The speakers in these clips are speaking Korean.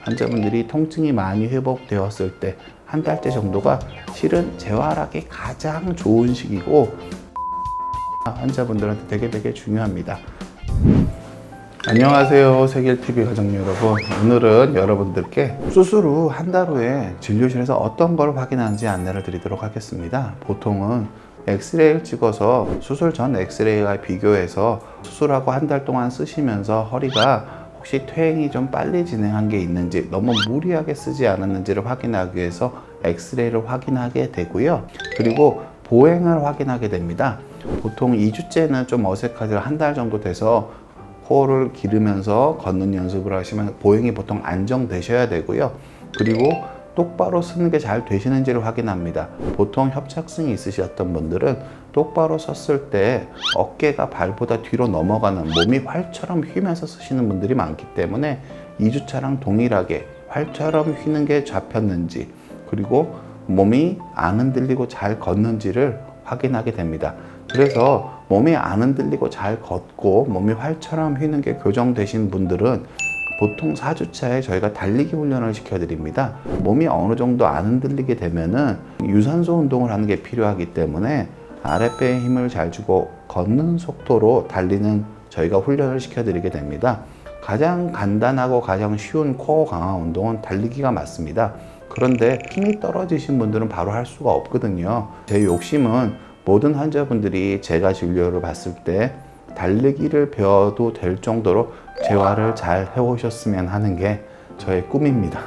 환자분들이 통증이 많이 회복되었을 때 한 달째 정도가 실은 재활하기 가장 좋은 시기고 환자분들한테 되게 중요합니다. 안녕하세요, 세길TV 가족 여러분. 오늘은 여러분들께 수술 후 한 달 후에 진료실에서 어떤 걸 확인하는지 안내를 드리도록 하겠습니다. 보통은 엑스레이를 찍어서 수술 전 엑스레이와 비교해서 수술하고 한 달 동안 쓰시면서 허리가 혹시 퇴행이 좀 빨리 진행한 게 있는지, 너무 무리하게 쓰지 않았는지를 확인하기 위해서 엑스레이를 확인하게 되고요. 그리고 보행을 확인하게 됩니다. 보통 2주째는 좀 어색하죠. 한 달 정도 돼서 코를 기르면서 걷는 연습을 하시면 보행이 보통 안정되셔야 되고요. 그리고 똑바로 쓰는 게 잘 되시는지를 확인합니다. 보통 협착증이 있으셨던 분들은 똑바로 섰을 때 어깨가 발보다 뒤로 넘어가는, 몸이 활처럼 휘면서 쓰시는 분들이 많기 때문에 2주차랑 동일하게 활처럼 휘는 게 잡혔는지, 그리고 몸이 안 흔들리고 잘 걷는지를 확인하게 됩니다. 그래서 몸이 안 흔들리고 잘 걷고 몸이 활처럼 휘는 게 교정되신 분들은 보통 4주차에 저희가 달리기 훈련을 시켜드립니다. 몸이 어느 정도 안 흔들리게 되면은 유산소 운동을 하는 게 필요하기 때문에 아랫배에 힘을 잘 주고 걷는 속도로 달리는 저희가 훈련을 시켜드리게 됩니다. 가장 간단하고 가장 쉬운 코어 강화 운동은 달리기가 맞습니다. 그런데 힘이 떨어지신 분들은 바로 할 수가 없거든요. 제 욕심은 모든 환자분들이 제가 진료를 봤을 때 달리기를 배워도 될 정도로 재활을 잘 해오셨으면 하는 게 저의 꿈입니다.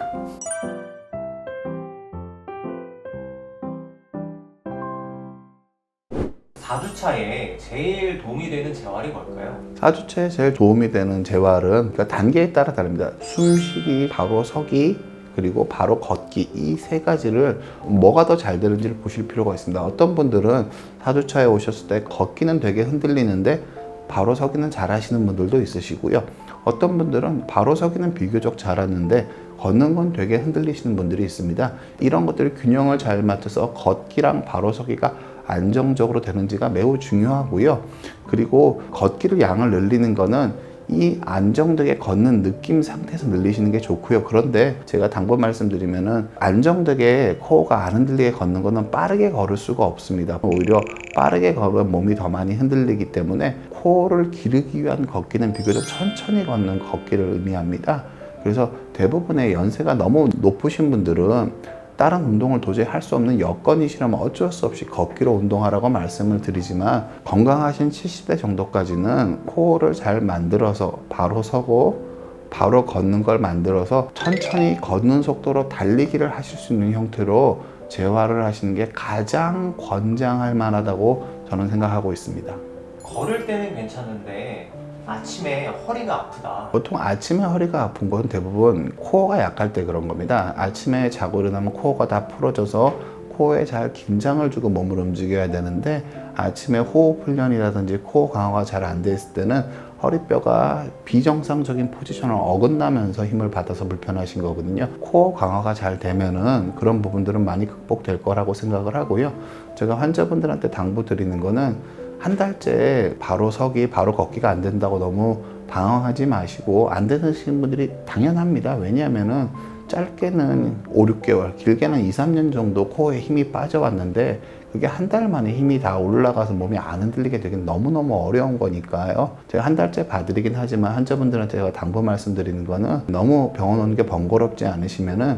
4주차에 제일 도움이 되는 재활이 뭘까요? 4주차에 제일 도움이 되는 재활은 그러니까 단계에 따라 다릅니다. 숨쉬기, 바로 서기, 그리고 바로 걷기, 이 세 가지를 뭐가 더 잘 되는지를 보실 필요가 있습니다. 어떤 분들은 4주차에 오셨을 때 걷기는 되게 흔들리는데 바로 서기는 잘 하시는 분들도 있으시고요. 어떤 분들은 바로 서기는 비교적 잘하는데 걷는 건 되게 흔들리시는 분들이 있습니다. 이런 것들을 균형을 잘 맞춰서 걷기랑 바로 서기가 안정적으로 되는지가 매우 중요하고요. 그리고 걷기를 양을 늘리는 거는 이 안정되게 걷는 느낌 상태에서 늘리시는 게 좋고요. 그런데 제가 당부 말씀드리면은 안정되게 코어가 안 흔들리게 걷는 거는 빠르게 걸을 수가 없습니다. 오히려 빠르게 걸으면 몸이 더 많이 흔들리기 때문에 코어를 기르기 위한 걷기는 비교적 천천히 걷는 걷기를 의미합니다. 그래서 대부분의 연세가 너무 높으신 분들은 다른 운동을 도저히 할 수 없는 여건이시라면 어쩔 수 없이 걷기로 운동하라고 말씀을 드리지만, 건강하신 70대 정도까지는 코어를 잘 만들어서 바로 서고 바로 걷는 걸 만들어서 천천히 걷는 속도로 달리기를 하실 수 있는 형태로 재활을 하시는 게 가장 권장할 만하다고 저는 생각하고 있습니다. 걸을 때는 괜찮은데 아침에 허리가 아프다. 보통 아침에 허리가 아픈 건 대부분 코어가 약할 때 그런 겁니다. 아침에 자고 일어나면 코어가 다 풀어져서 코어에 잘 긴장을 주고 몸을 움직여야 되는데, 아침에 호흡 훈련이라든지 코어 강화가 잘 안 돼 있을 때는 허리뼈가 비정상적인 포지션을 어긋나면서 힘을 받아서 불편하신 거거든요. 코어 강화가 잘 되면은 그런 부분들은 많이 극복될 거라고 생각을 하고요. 제가 환자분들한테 당부드리는 거는 한 달째 바로 서기, 바로 걷기가 안 된다고 너무 당황하지 마시고, 안 되시는 분들이 당연합니다. 왜냐하면은 짧게는 5, 6개월, 길게는 2, 3년 정도 코어에 힘이 빠져왔는데 그게 한 달 만에 힘이 다 올라가서 몸이 안 흔들리게 되긴 너무너무 어려운 거니까요. 제가 한 달째 봐드리긴 하지만 환자분들한테 제가 당부 말씀드리는 거는 너무 병원 오는 게 번거롭지 않으시면은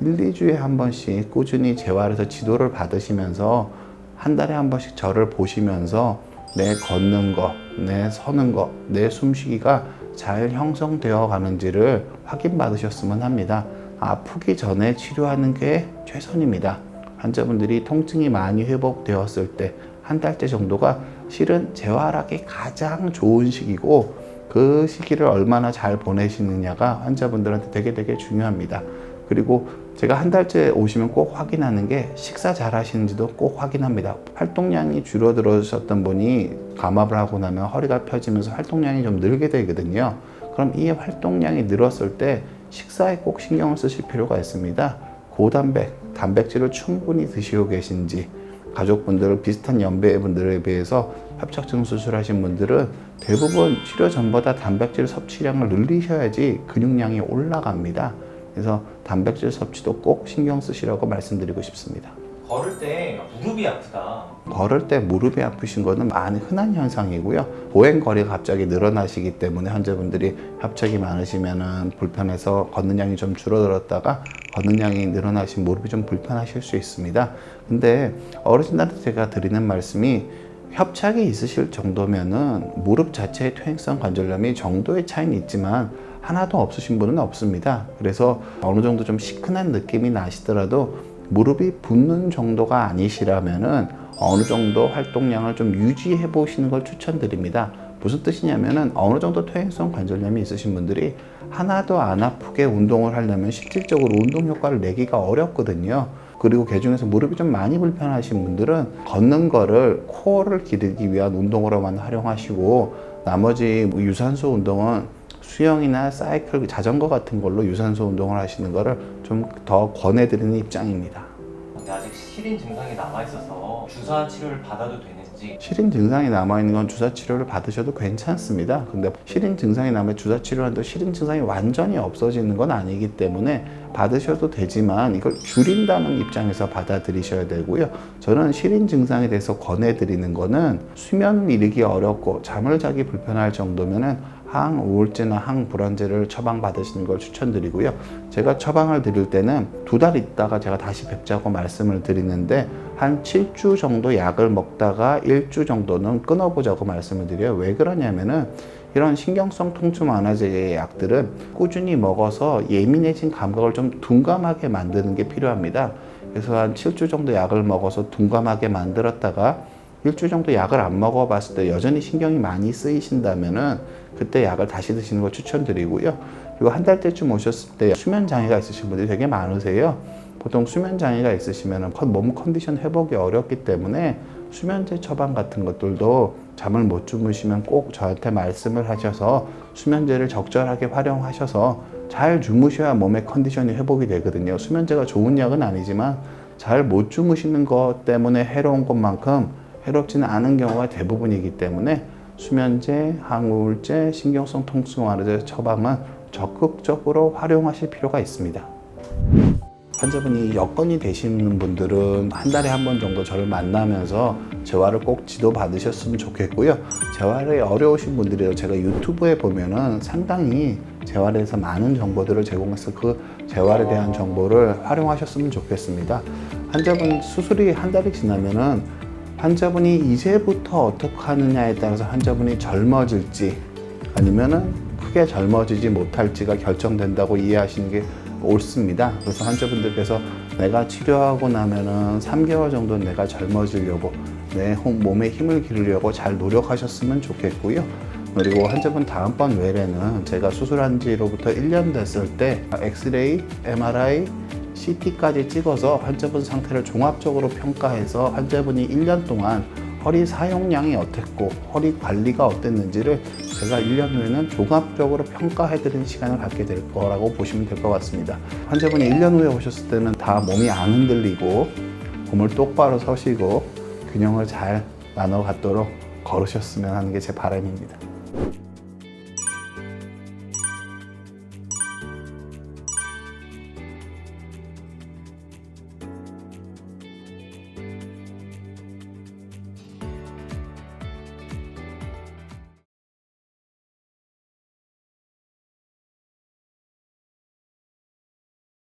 1, 2주에 한 번씩 꾸준히 재활해서 지도를 받으시면서 한 달에 한 번씩 저를 보시면서 내 걷는 거, 내 서는 거, 내 숨쉬기가 잘 형성되어 가는지를 확인받으셨으면 합니다. 아프기 전에 치료하는 게 최선입니다. 환자분들이 통증이 많이 회복되었을 때 한 달째 정도가 실은 재활하기 가장 좋은 시기고, 그 시기를 얼마나 잘 보내시느냐가 환자분들한테 되게 중요합니다. 그리고 제가 한 달째 오시면 꼭 확인하는 게 식사 잘 하시는지도 꼭 확인합니다. 활동량이 줄어들으셨던 분이 감압을 하고 나면 허리가 펴지면서 활동량이 좀 늘게 되거든요. 그럼 이 활동량이 늘었을 때 식사에 꼭 신경을 쓰실 필요가 있습니다. 고단백, 단백질을 충분히 드시고 계신지, 가족분들, 비슷한 연배의 분들에 비해서 협착증 수술하신 분들은 대부분 치료 전보다 단백질 섭취량을 늘리셔야지 근육량이 올라갑니다. 그래서 단백질 섭취도 꼭 신경 쓰시라고 말씀드리고 싶습니다. 걸을 때 무릎이 아프다. 걸을 때 무릎이 아프신 거는 많이 흔한 현상이고요. 보행거리가 갑자기 늘어나시기 때문에 환자분들이 협착이 많으시면 불편해서 걷는 양이 좀 줄어들었다가 걷는 양이 늘어나신 무릎이 좀 불편하실 수 있습니다. 근데 어르신들한테 제가 드리는 말씀이 협착이 있으실 정도면은 무릎 자체의 퇴행성 관절염이 정도의 차이는 있지만 하나도 없으신 분은 없습니다. 그래서 어느 정도 좀 시큰한 느낌이 나시더라도 무릎이 붓는 정도가 아니시라면은 어느 정도 활동량을 좀 유지해 보시는 걸 추천드립니다. 무슨 뜻이냐면은 어느 정도 퇴행성 관절염이 있으신 분들이 하나도 안 아프게 운동을 하려면 실질적으로 운동 효과를 내기가 어렵거든요. 그리고 그중에서 무릎이 좀 많이 불편하신 분들은 걷는 거를 코어를 기르기 위한 운동으로만 활용하시고 나머지 유산소 운동은 수영이나 사이클, 자전거 같은 걸로 유산소 운동을 하시는 거를 좀 더 권해드리는 입장입니다. 근데 아직 시린 증상이 남아있어서 주사 치료를 받아도 되는지. 시린 증상이 남아있는 건 주사 치료를 받으셔도 괜찮습니다. 근데 시린 증상이 남아 주사 치료를 한다고 시린 증상이 완전히 없어지는 건 아니기 때문에 받으셔도 되지만 이걸 줄인다는 입장에서 받아들이셔야 되고요. 저는 시린 증상에 대해서 권해드리는 거는 수면을 이루기 어렵고 잠을 자기 불편할 정도면은 항우울제나 항불안제를 처방받으시는 걸 추천드리고요. 제가 처방을 드릴 때는 2달 있다가 제가 다시 뵙자고 말씀을 드리는데 한 7주 정도 약을 먹다가 1주 정도는 끊어보자고 말씀을 드려요. 왜 그러냐면은 이런 신경성 통증 완화제의 약들은 꾸준히 먹어서 예민해진 감각을 좀 둔감하게 만드는 게 필요합니다. 그래서 한 7주 정도 약을 먹어서 둔감하게 만들었다가 1주 정도 약을 안 먹어봤을 때 여전히 신경이 많이 쓰이신다면은 그때 약을 다시 드시는 걸 추천드리고요. 그리고 한 달 때쯤 오셨을 때 수면 장애가 있으신 분들이 되게 많으세요. 보통 수면 장애가 있으시면 몸 컨디션 회복이 어렵기 때문에 수면제 처방 같은 것들도 잠을 못 주무시면 꼭 저한테 말씀을 하셔서 수면제를 적절하게 활용하셔서 잘 주무셔야 몸의 컨디션이 회복이 되거든요. 수면제가 좋은 약은 아니지만 잘 못 주무시는 것 때문에 해로운 것만큼 해롭지는 않은 경우가 대부분이기 때문에 수면제, 항우울제, 신경성 통증 완화제 처방은 적극적으로 활용하실 필요가 있습니다. 환자분이 여건이 되시는 분들은 한 달에 한 번 정도 저를 만나면서 재활을 꼭 지도 받으셨으면 좋겠고요. 재활이 어려우신 분들이 제가 유튜브에 보면은 상당히 재활에서 많은 정보들을 제공해서 그 재활에 대한 정보를 활용하셨으면 좋겠습니다. 환자분 수술이 한 달이 지나면은 환자분이 이제부터 어떻게 하느냐에 따라서 환자분이 젊어질지 아니면은 크게 젊어지지 못할지가 결정된다고 이해하시는 게 옳습니다. 그래서 환자분들께서 내가 치료하고 나면은 3개월 정도 내가 젊어지려고 내 몸에 힘을 기르려고 잘 노력하셨으면 좋겠고요. 그리고 환자분 다음번 외래는 제가 수술한 지로부터 1년 됐을 때 엑스레이, MRI, CT까지 찍어서 환자분 상태를 종합적으로 평가해서 환자분이 1년 동안 허리 사용량이 어땠고 허리 관리가 어땠는지를 제가 1년 후에는 종합적으로 평가해드리는 시간을 갖게 될 거라고 보시면 될 것 같습니다. 환자분이 1년 후에 오셨을 때는 다 몸이 안 흔들리고 몸을 똑바로 서시고 균형을 잘 나눠 갖도록 걸으셨으면 하는 게 제 바람입니다.